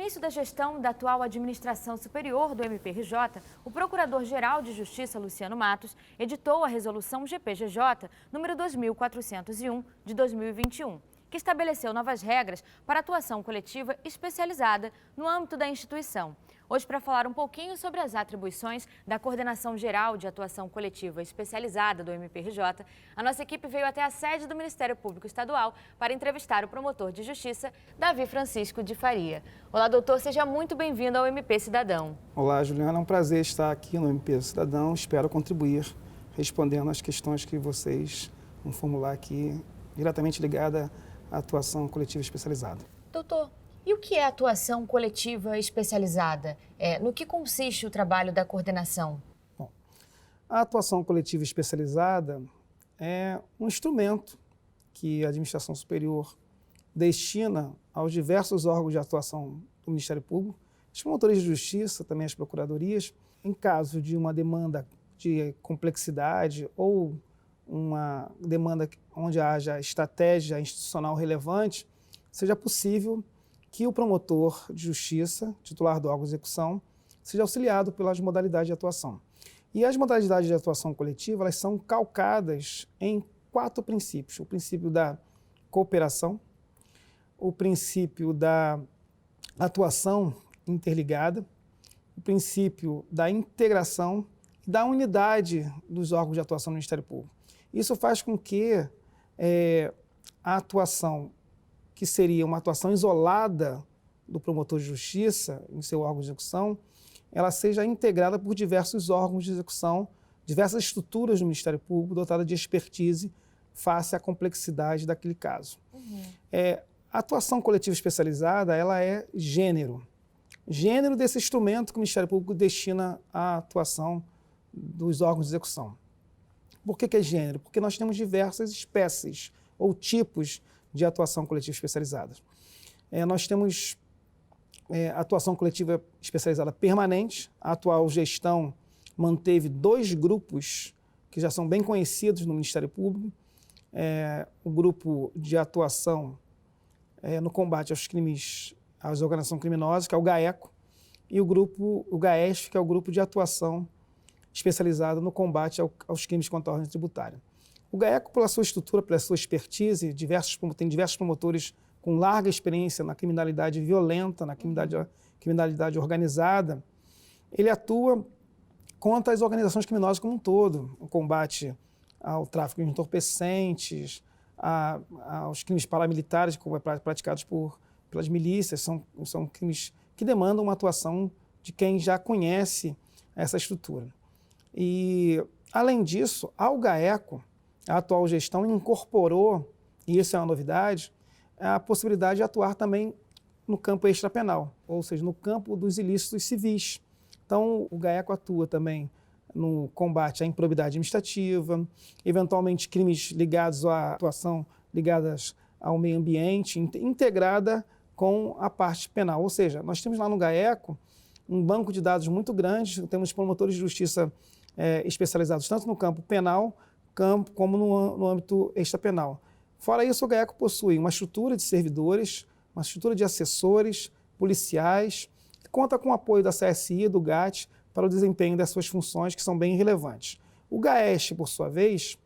início da gestão da atual Administração Superior do MPRJ, o Procurador-Geral de Justiça, Luciano Matos, editou a Resolução GPGJ número 2401 de 2021, que estabeleceu novas regras para atuação coletiva especializada no âmbito da instituição. Hoje, para falar um pouquinho sobre as atribuições da Coordenação Geral de Atuação Coletiva Especializada do MPRJ, a nossa equipe veio até a sede do Ministério Público Estadual para entrevistar o promotor de justiça, Davi Francisco de Faria. Olá, doutor, seja muito bem-vindo ao MP Cidadão. Olá, Juliana, é um prazer estar aqui no MP Cidadão. Espero contribuir respondendo às questões que vocês vão formular aqui, diretamente ligada à atuação coletiva especializada. Doutor, e o que é atuação coletiva especializada? No que consiste o trabalho da coordenação? Bom, a atuação coletiva especializada é um instrumento que a administração superior destina aos diversos órgãos de atuação do Ministério Público, os promotores de justiça, também as procuradorias, em caso de uma demanda de complexidade ou uma demanda onde haja estratégia institucional relevante, seja possível que o promotor de justiça, titular do órgão de execução, seja auxiliado pelas modalidades de atuação. E as modalidades de atuação coletiva, elas são calcadas em 4 princípios. O princípio da cooperação, o princípio da atuação interligada, o princípio da integração e da unidade dos órgãos de atuação do Ministério Público. Isso faz com que a atuação, que seria uma atuação isolada do promotor de justiça em seu órgão de execução, ela seja integrada por diversos órgãos de execução, diversas estruturas do Ministério Público dotadas de expertise face à complexidade daquele caso. A atuação coletiva especializada, ela é gênero desse instrumento que o Ministério Público destina à atuação dos órgãos de execução. Por que é gênero? Porque nós temos diversas espécies ou tipos de atuação coletiva especializada. Nós temos atuação coletiva especializada permanente. A atual gestão manteve 2 grupos que já são bem conhecidos no Ministério Público. O grupo de atuação no combate aos crimes, às organizações criminosas, que é o GAECO, e o GAESF, que é o grupo de atuação especializado no combate aos crimes contra a ordem tributária. O GAECO, pela sua estrutura, pela sua expertise, tem diversos promotores com larga experiência na criminalidade violenta, na criminalidade organizada. Ele atua contra as organizações criminosas como um todo, o combate ao tráfico de entorpecentes, aos crimes paramilitares, como praticados pelas milícias. São crimes que demandam uma atuação de quem já conhece essa estrutura. E, além disso, ao GAECO, a atual gestão incorporou, e isso é uma novidade, a possibilidade de atuar também no campo extrapenal, ou seja, no campo dos ilícitos civis. Então, o GAECO atua também no combate à improbidade administrativa, eventualmente crimes ligados à atuação ligadas ao meio ambiente, integrada com a parte penal. Ou seja, nós temos lá no GAECO um banco de dados muito grande, temos promotores de justiça especializados tanto no campo penal como no âmbito extrapenal. Fora isso, o GAECO possui uma estrutura de servidores, uma estrutura de assessores, policiais, que conta com o apoio da CSI e do GAT para o desempenho das suas funções, que são bem relevantes. O GAEST, por sua vez,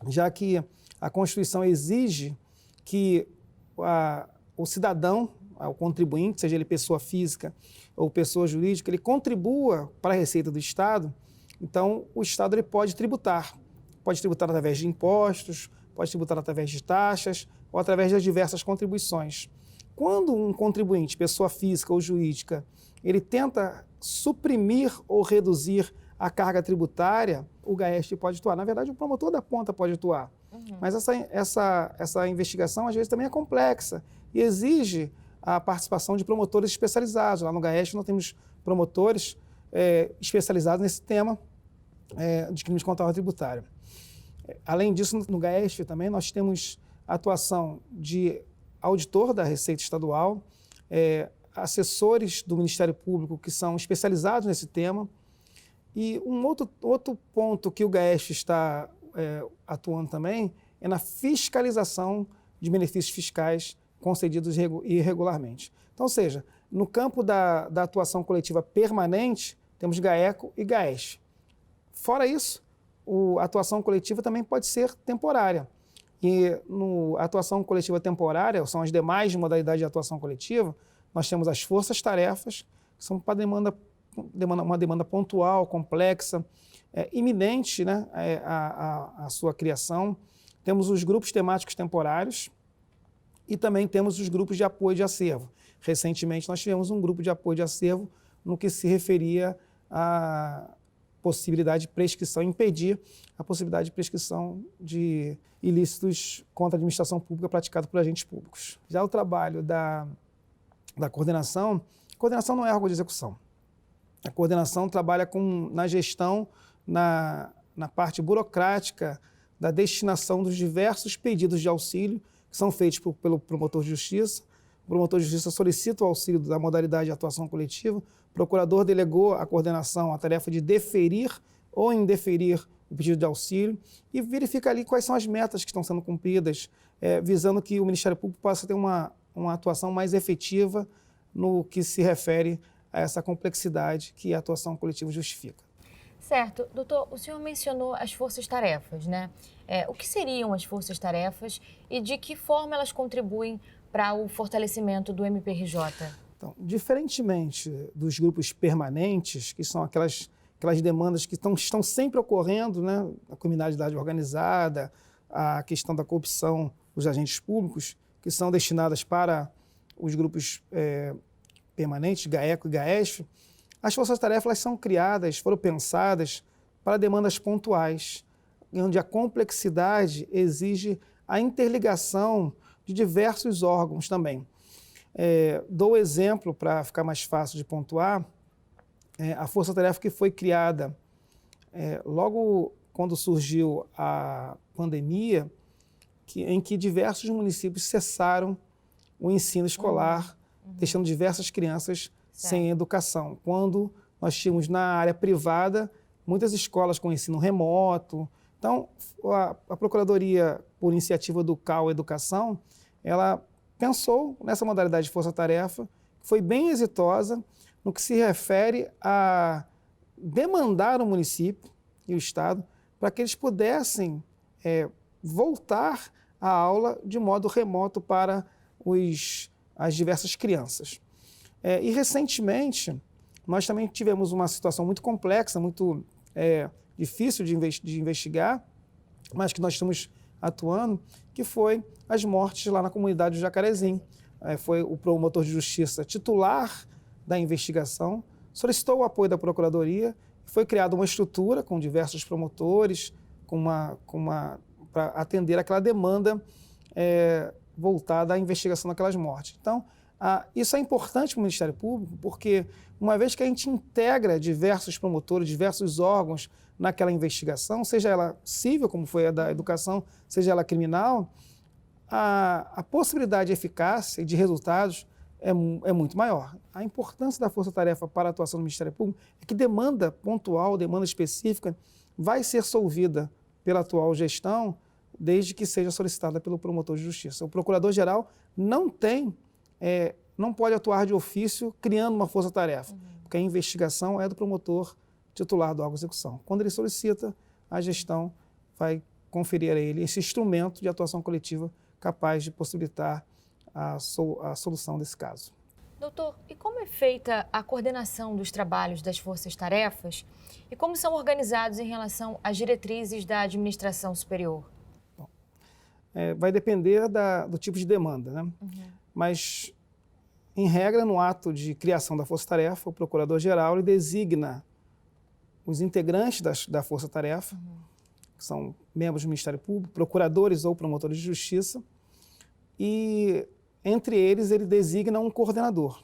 já que a Constituição exige que o cidadão, o contribuinte, seja ele pessoa física ou pessoa jurídica, ele contribua para a receita do Estado, então o Estado ele pode tributar através de impostos, pode tributar através de taxas ou através das diversas contribuições. Quando um contribuinte, pessoa física ou jurídica, ele tenta suprimir ou reduzir a carga tributária, o GAEST pode atuar. Na verdade, o promotor da ponta pode atuar. Mas essa investigação, às vezes, também é complexa e exige a participação de promotores especializados. Lá no GAEST nós temos promotores especializados nesse tema de crimes contra a ordem tributária. Além disso, no GAEST também nós temos a atuação de auditor da Receita Estadual, assessores do Ministério Público que são especializados nesse tema. E um outro ponto que o GAEST está atuando também é na fiscalização de benefícios fiscais concedidos irregularmente. Então, ou seja, no campo da atuação coletiva permanente, temos GAECO e GAESF. Fora isso, a atuação coletiva também pode ser temporária. E a atuação coletiva temporária, são as demais modalidades de atuação coletiva, nós temos as forças-tarefas, que são para uma demanda pontual, complexa, iminente, né, a sua criação. Temos os grupos temáticos temporários e também temos os grupos de apoio de acervo. Recentemente, nós tivemos um grupo de apoio de acervo no que se referia à possibilidade de prescrição, impedir a possibilidade de prescrição de ilícitos contra a administração pública praticado por agentes públicos. Já o trabalho da coordenação, a coordenação não é órgão de execução. A coordenação trabalha na gestão, na parte burocrática da destinação dos diversos pedidos de auxílio que são feitos pelo promotor de justiça. O promotor de justiça solicita o auxílio da modalidade de atuação coletiva, o procurador delegou à coordenação a tarefa de deferir ou indeferir o pedido de auxílio e verifica ali quais são as metas que estão sendo cumpridas, visando que o Ministério Público possa ter uma atuação mais efetiva no que se refere a essa complexidade que a atuação coletiva justifica. Certo. Doutor, o senhor mencionou as forças-tarefas, né? O que seriam as forças-tarefas e de que forma elas contribuem para o fortalecimento do MPRJ? Então, diferentemente dos grupos permanentes, que são aquelas demandas que estão sempre ocorrendo, né? A criminalidade organizada, a questão da corrupção dos agentes públicos, que são destinadas para os grupos permanentes, GAECO e GAESF, as forças-tarefas são criadas, foram pensadas para demandas pontuais, onde a complexidade exige a interligação de diversos órgãos também. Dou exemplo para ficar mais fácil de pontuar, a força-tarefa que foi criada logo quando surgiu a pandemia, em que diversos municípios cessaram o ensino escolar, deixando diversas crianças sem educação. Quando nós tínhamos na área privada muitas escolas com ensino remoto. Então, a Procuradoria, por iniciativa do CAU Educação, ela pensou nessa modalidade de força-tarefa, que foi bem exitosa no que se refere a demandar o município e o Estado para que eles pudessem voltar à aula de modo remoto para as diversas crianças. E, recentemente, nós também tivemos uma situação muito complexa, muito difícil de investigar, mas que nós estamos atuando, que foi as mortes lá na comunidade do Jacarezinho. Foi o promotor de justiça titular da investigação, solicitou o apoio da Procuradoria, foi criada uma estrutura com diversos promotores, para atender aquela demanda voltada à investigação daquelas mortes. Então, isso é importante para o Ministério Público, porque uma vez que a gente integra diversos promotores, diversos órgãos naquela investigação, seja ela civil, como foi a da educação, seja ela criminal, a possibilidade de eficácia e de resultados é muito maior. A importância da força-tarefa para a atuação do Ministério Público é que demanda pontual, demanda específica, vai ser solvida pela atual gestão, desde que seja solicitada pelo promotor de justiça. O procurador-geral não pode atuar de ofício criando uma força-tarefa, porque a investigação é do promotor titular do órgão de execução. Quando ele solicita, a gestão vai conferir a ele esse instrumento de atuação coletiva capaz de possibilitar a solução desse caso. Doutor, e como é feita a coordenação dos trabalhos das forças-tarefas e como são organizados em relação às diretrizes da administração superior? Bom, vai depender do tipo de demanda, né? Mas, em regra, no ato de criação da força-tarefa, o procurador-geral designa os integrantes da força-tarefa, que são membros do Ministério Público, procuradores ou promotores de justiça, e, entre eles, ele designa um coordenador.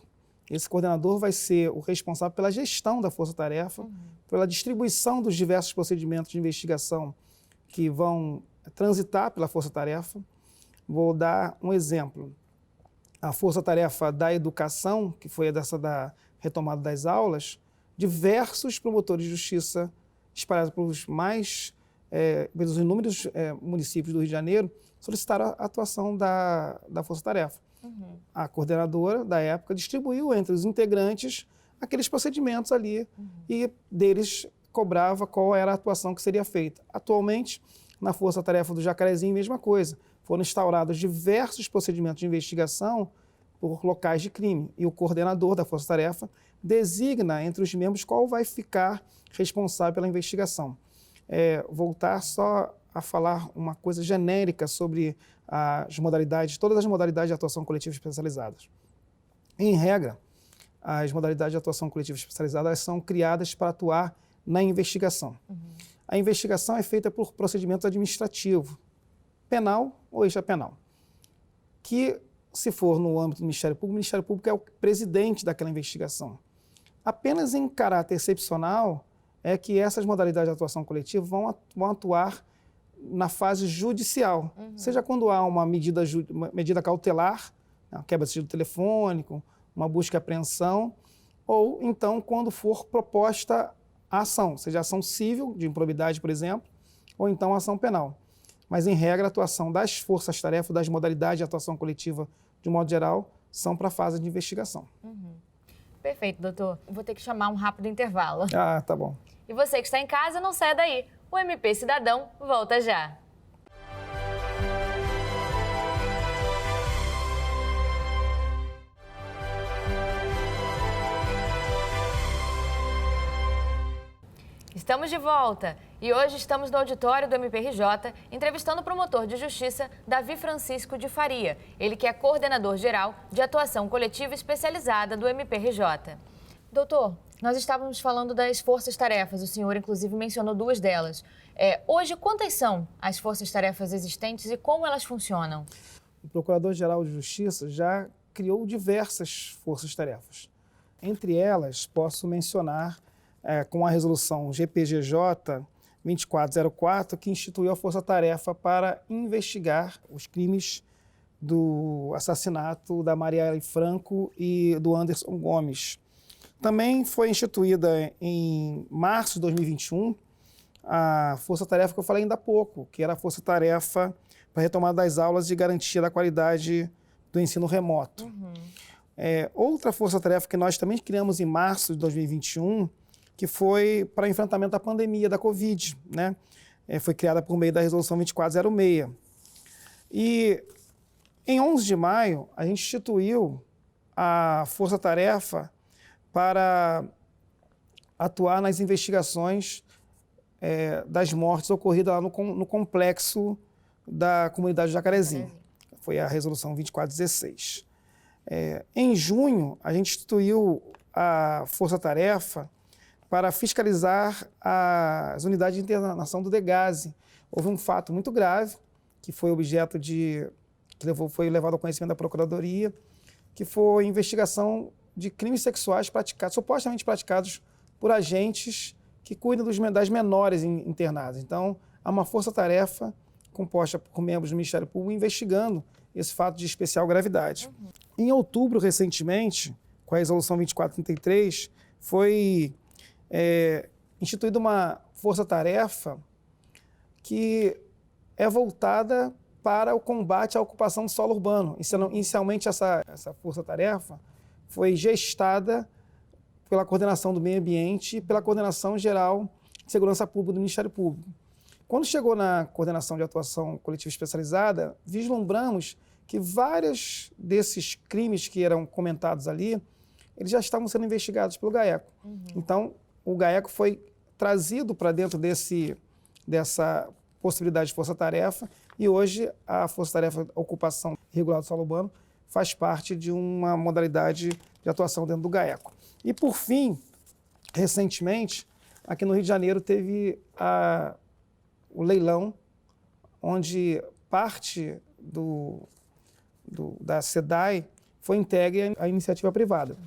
Esse coordenador vai ser o responsável pela gestão da força-tarefa, pela distribuição dos diversos procedimentos de investigação que vão transitar pela força-tarefa. Vou dar um exemplo. A força-tarefa da educação, que foi essa da retomada das aulas, diversos promotores de justiça espalhados pelos inúmeros municípios do Rio de Janeiro solicitaram a atuação da força-tarefa. A coordenadora da época distribuiu entre os integrantes aqueles procedimentos ali e deles cobrava qual era a atuação que seria feita. Atualmente, na Força Tarefa do Jacarezinho, mesma coisa. Foram instaurados diversos procedimentos de investigação por locais de crime e o coordenador da Força Tarefa designa entre os membros qual vai ficar responsável pela investigação. Voltar só a falar uma coisa genérica sobre as modalidades, todas as modalidades de atuação coletiva especializadas. Em regra, as modalidades de atuação coletiva especializada são criadas para atuar na investigação. A investigação é feita por procedimento administrativo, penal ou extrapenal, que, se for no âmbito do Ministério Público, o Ministério Público é o presidente daquela investigação. Apenas em caráter excepcional é que essas modalidades de atuação coletiva vão atuar na fase judicial, seja quando há uma medida cautelar, uma quebra de sigilo telefônico, uma busca e apreensão, ou então quando for proposta a ação, seja ação civil, de improbidade, por exemplo, ou então ação penal. Mas, em regra, a atuação das forças-tarefa, das modalidades de atuação coletiva, de modo geral, são para a fase de investigação. Perfeito, doutor. Vou ter que chamar um rápido intervalo. Ah, tá bom. E você que está em casa, não saia daí. O MP Cidadão volta já. Estamos de volta e hoje estamos no auditório do MPRJ entrevistando o promotor de justiça Davi Francisco de Faria, ele que é coordenador geral de atuação coletiva especializada do MPRJ. Doutor, nós estávamos falando das forças-tarefas, o senhor inclusive mencionou duas delas. Hoje, quantas são as forças-tarefas existentes e como elas funcionam? O Procurador-Geral de Justiça já criou diversas forças-tarefas. Entre elas, posso mencionar com a resolução GPGJ 2404, que instituiu a força-tarefa para investigar os crimes do assassinato da Marielle Franco e do Anderson Gomes. Também foi instituída em março de 2021 a força-tarefa que eu falei ainda há pouco, que era a força-tarefa para retomada das aulas e garantia da qualidade do ensino remoto. Outra força-tarefa que nós também criamos em março de 2021, que foi para enfrentamento da pandemia da Covid, né? Foi criada por meio da resolução 2406. E em 11 de maio, a gente instituiu a força-tarefa para atuar nas investigações das mortes ocorridas lá no complexo da comunidade Jacarezinho. Foi a resolução 2416. Em junho, a gente instituiu a força-tarefa para fiscalizar as unidades de internação do DEGASE. Houve um fato muito grave, que foi objeto foi levado ao conhecimento da Procuradoria, que foi a investigação de crimes sexuais supostamente praticados por agentes que cuidam das menores internadas. Então, há uma força-tarefa composta por membros do Ministério Público investigando esse fato de especial gravidade. Em outubro, recentemente, com a resolução 2433, foi instituída uma força-tarefa que é voltada para o combate à ocupação do solo urbano. Inicialmente, essa força-tarefa foi gestada pela Coordenação do Meio Ambiente e pela Coordenação Geral de Segurança Pública do Ministério Público. Quando chegou na Coordenação de Atuação Coletiva Especializada, vislumbramos que vários desses crimes que eram comentados ali, eles já estavam sendo investigados pelo GAECO. Então, o GAECO foi trazido para dentro dessa possibilidade de força-tarefa e hoje a força-tarefa ocupação irregular do solo urbano faz parte de uma modalidade de atuação dentro do GAECO. E, por fim, recentemente, aqui no Rio de Janeiro teve o leilão, onde parte da SEDAI foi entregue à iniciativa privada.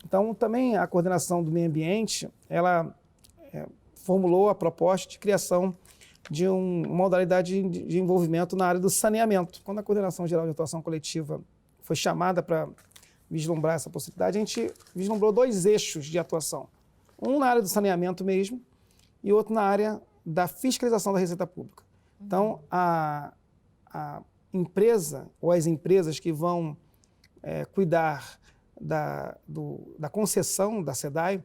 Então, também a Coordenação do Meio Ambiente, ela formulou a proposta de criação de uma modalidade de envolvimento na área do saneamento. Quando a Coordenação Geral de Atuação Coletiva foi chamada para vislumbrar essa possibilidade, a gente vislumbrou dois eixos de atuação. Um na área do saneamento mesmo e outro na área da fiscalização da Receita Pública. Então, a empresa ou as empresas que vão cuidar da concessão da SEDAI,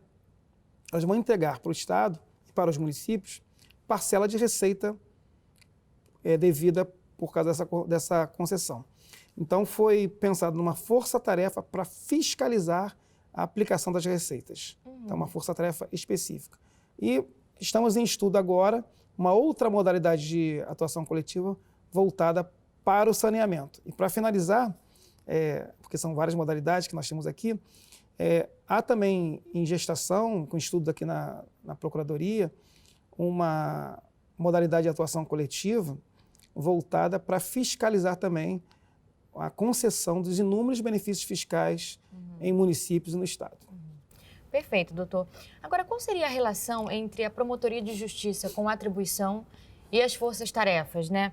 elas vão entregar para o Estado e para os municípios parcela de receita devida por causa dessa concessão. Então, foi pensado numa força-tarefa para fiscalizar a aplicação das receitas. Então, uma força-tarefa específica. E estamos em estudo agora uma outra modalidade de atuação coletiva voltada para o saneamento. E para finalizar, porque são várias modalidades que nós temos aqui, há também em gestação, com estudo aqui na Procuradoria, uma modalidade de atuação coletiva voltada para fiscalizar também a concessão dos inúmeros benefícios fiscais em municípios e no Estado. Perfeito, doutor. Agora, qual seria a relação entre a Promotoria de Justiça com a atribuição e as forças-tarefas, né?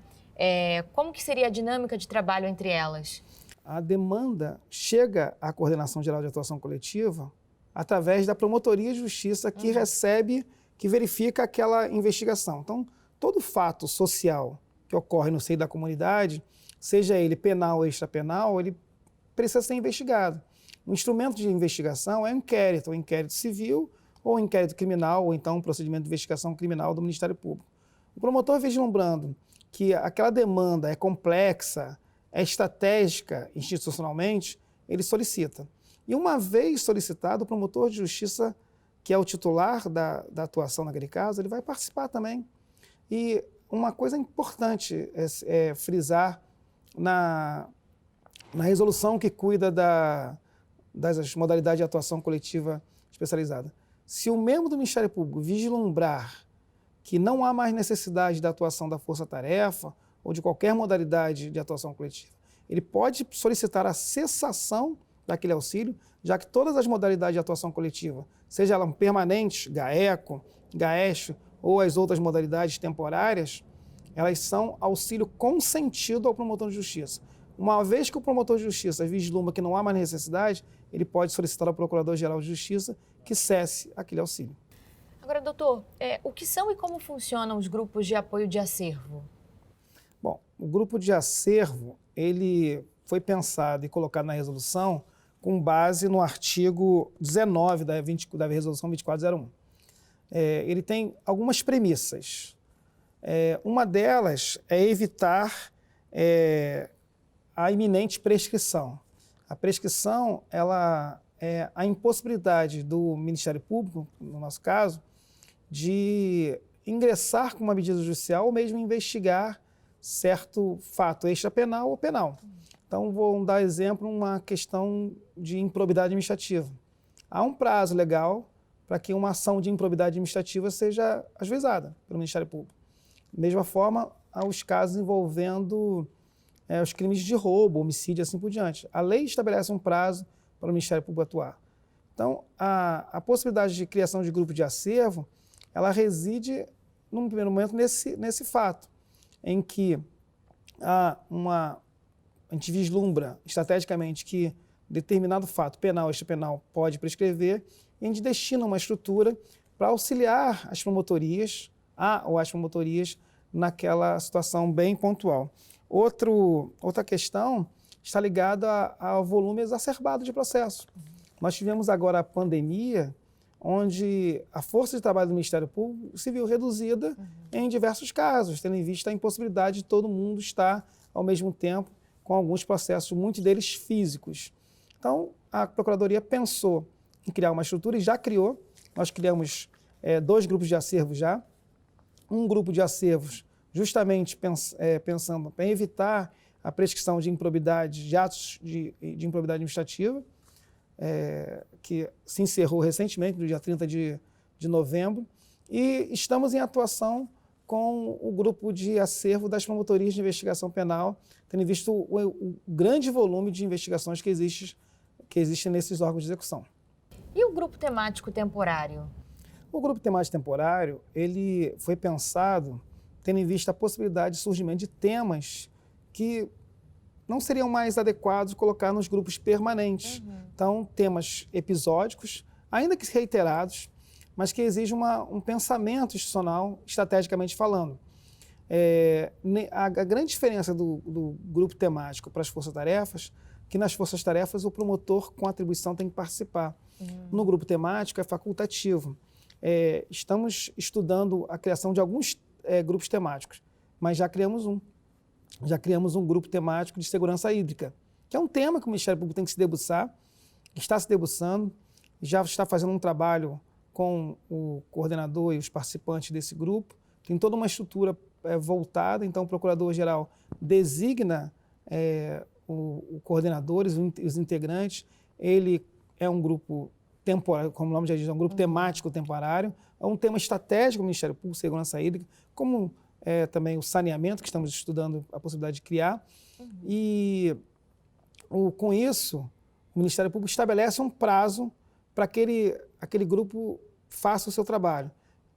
Como que seria a dinâmica de trabalho entre elas? A demanda chega à Coordenação Geral de Atuação Coletiva através da Promotoria de Justiça que recebe, que verifica aquela investigação. Então, todo fato social que ocorre no seio da comunidade, seja ele penal ou extrapenal, ele precisa ser investigado. O instrumento de investigação é o inquérito civil, ou o inquérito criminal, ou então o procedimento de investigação criminal do Ministério Público. O promotor, vislumbrando que aquela demanda é complexa, é estratégica institucionalmente, ele solicita. E uma vez solicitado, o promotor de justiça, que é o titular da atuação naquele caso, ele vai participar também. E uma coisa importante é frisar na resolução que cuida das modalidades de atuação coletiva especializada. Se o membro do Ministério Público vislumbrar que não há mais necessidade da atuação da força-tarefa ou de qualquer modalidade de atuação coletiva, ele pode solicitar a cessação daquele auxílio, já que todas as modalidades de atuação coletiva, seja elas permanentes, GAECO, GAESH ou as outras modalidades temporárias, elas são auxílio consentido ao promotor de justiça. Uma vez que o promotor de justiça vislumbra que não há mais necessidade, ele pode solicitar ao Procurador-Geral de Justiça que cesse aquele auxílio. Agora, doutor, o que são e como funcionam os grupos de apoio de acervo? Bom, o grupo de acervo, ele foi pensado e colocado na resolução com base no artigo 19 da Resolução 2401. Ele tem algumas premissas. Uma delas é evitar a iminente prescrição. A prescrição, ela é a impossibilidade do Ministério Público, no nosso caso, de ingressar com uma medida judicial ou mesmo investigar certo fato extrapenal ou penal. Então, vou dar exemplo, uma questão de improbidade administrativa. Há um prazo legal para que uma ação de improbidade administrativa seja ajuizada pelo Ministério Público. Da mesma forma, há os casos envolvendo os crimes de roubo, homicídio e assim por diante. A lei estabelece um prazo para o Ministério Público atuar. Então, a possibilidade de criação de grupo de acervo, ela reside, num primeiro momento, nesse fato, em que a gente vislumbra estrategicamente que determinado fato penal ou extrapenal pode prescrever, e a gente destina uma estrutura para auxiliar as promotorias, as promotorias naquela situação bem pontual. Outra questão está ligada ao volume exacerbado de processos. Nós tivemos agora a pandemia, onde a força de trabalho do Ministério Público se viu reduzida em diversos casos, tendo em vista a impossibilidade de todo mundo estar ao mesmo tempo com alguns processos, muitos deles físicos. Então, a Procuradoria pensou em criar uma estrutura e já criou. Nós criamos 2 grupos de acervos já. Um grupo de acervos justamente pensando em evitar a prescrição de improbidade, de atos de improbidade administrativa, que se encerrou recentemente, no dia 30 de novembro, e estamos em atuação com o grupo de acervo das promotorias de investigação penal, tendo visto o grande volume de investigações que existem nesses órgãos de execução. E o grupo temático temporário? O grupo temático temporário, ele foi pensado tendo em vista a possibilidade de surgimento de temas que não seriam mais adequados colocar nos grupos permanentes. Então, temas episódicos, ainda que reiterados, mas que exigem um pensamento institucional, estrategicamente falando. A grande diferença do grupo temático para as forças-tarefas que nas forças-tarefas o promotor com atribuição tem que participar. No grupo temático é facultativo. Estamos estudando a criação de alguns grupos temáticos, mas já criamos um grupo temático de segurança hídrica, que é um tema que o Ministério Público tem que se debruçar, está se debruçando, já está fazendo um trabalho com o coordenador e os participantes desse grupo. Tem toda uma estrutura voltada, então o Procurador-Geral designa o coordenador, os integrantes. Ele é um grupo temporário, como o nome já diz, é um grupo temático temporário, é um tema estratégico do Ministério Público, segurança hídrica, como também o saneamento, que estamos estudando a possibilidade de criar. E com isso, o Ministério Público estabelece um prazo para aquele grupo faça o seu trabalho.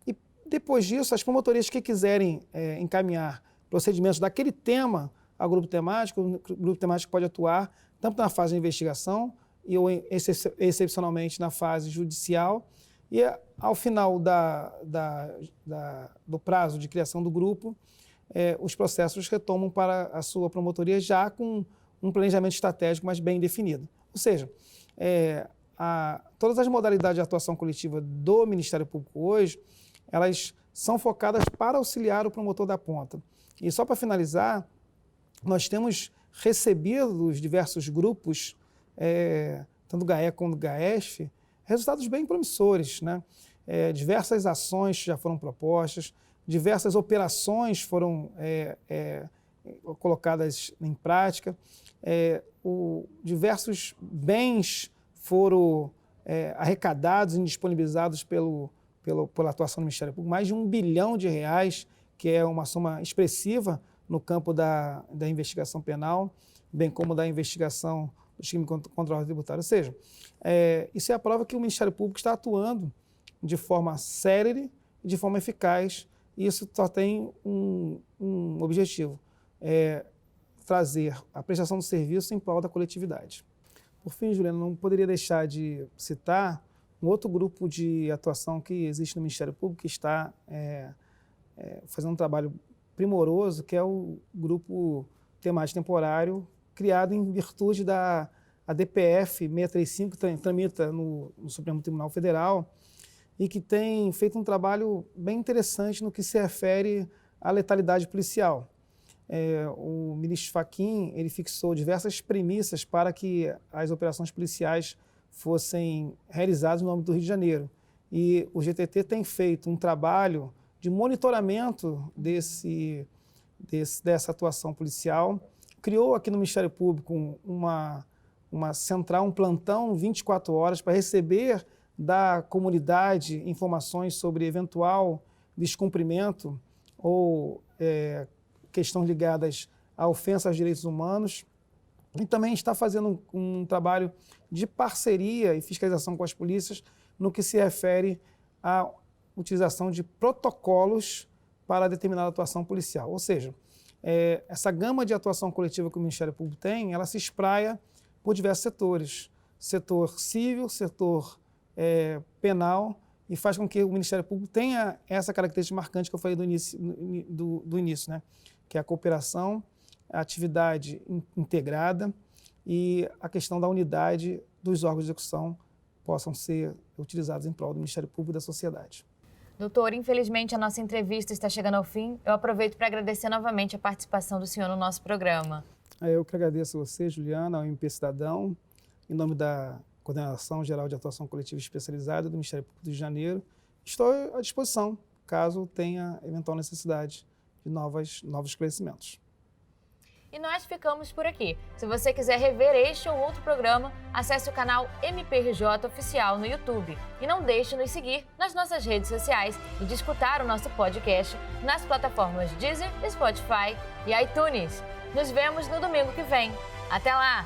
E depois disso, as promotorias que quiserem encaminhar procedimentos daquele tema ao grupo temático, o grupo temático pode atuar tanto na fase de investigação ou excepcionalmente na fase judicial. E ao final do prazo de criação do grupo, os processos retomam para a sua promotoria já com um planejamento estratégico mais bem definido. Ou seja, todas as modalidades de atuação coletiva do Ministério Público hoje, elas são focadas para auxiliar o promotor da ponta. E só para finalizar, nós temos recebido dos diversos grupos, tanto do GAE como do GAESF, resultados bem promissores, né? Diversas ações já foram propostas, diversas operações foram colocadas em prática, diversos bens foram arrecadados e disponibilizados pela atuação do Ministério Público, mais de R$1 bilhão, que é uma soma expressiva no campo da investigação penal, bem como da investigação dos crimes contra a ordem tributária. Ou seja, isso é a prova que o Ministério Público está atuando de forma célere e de forma eficaz, e isso só tem um objetivo, trazer a prestação do serviço em prol da coletividade. Por fim, Juliana, não poderia deixar de citar um outro grupo de atuação que existe no Ministério Público, que está fazendo um trabalho primoroso, que é o grupo temático temporário, criado em virtude da DPF 635, que tramita no Supremo Tribunal Federal, e que tem feito um trabalho bem interessante no que se refere à letalidade policial. O ministro Fachin, ele fixou diversas premissas para que as operações policiais fossem realizadas no âmbito do Rio de Janeiro. E o GTT tem feito um trabalho de monitoramento dessa atuação policial. Criou aqui no Ministério Público uma central, um plantão 24 horas para receber da comunidade informações sobre eventual descumprimento ou questões ligadas à ofensa aos direitos humanos. E também está fazendo um trabalho de parceria e fiscalização com as polícias no que se refere à utilização de protocolos para determinada atuação policial. Ou seja, essa gama de atuação coletiva que o Ministério Público tem, ela se espraia por diversos setores. Setor civil, setor penal, e faz com que o Ministério Público tenha essa característica marcante que eu falei do início, né? Que é a cooperação, a atividade integrada e a questão da unidade dos órgãos de execução possam ser utilizados em prol do Ministério Público e da sociedade. Doutor, infelizmente a nossa entrevista está chegando ao fim. Eu aproveito para agradecer novamente a participação do senhor no nosso programa. Eu que agradeço a você, Juliana, ao MP Cidadão, em nome da Coordenação Geral de Atuação Coletiva Especializada do Ministério Público do Rio de Janeiro. Estou à disposição, caso tenha eventual necessidade de novos esclarecimentos. E nós ficamos por aqui. Se você quiser rever este ou outro programa, acesse o canal MPRJ Oficial no YouTube. E não deixe de nos seguir nas nossas redes sociais e de escutar o nosso podcast nas plataformas Deezer, Spotify e iTunes. Nos vemos no domingo que vem. Até lá!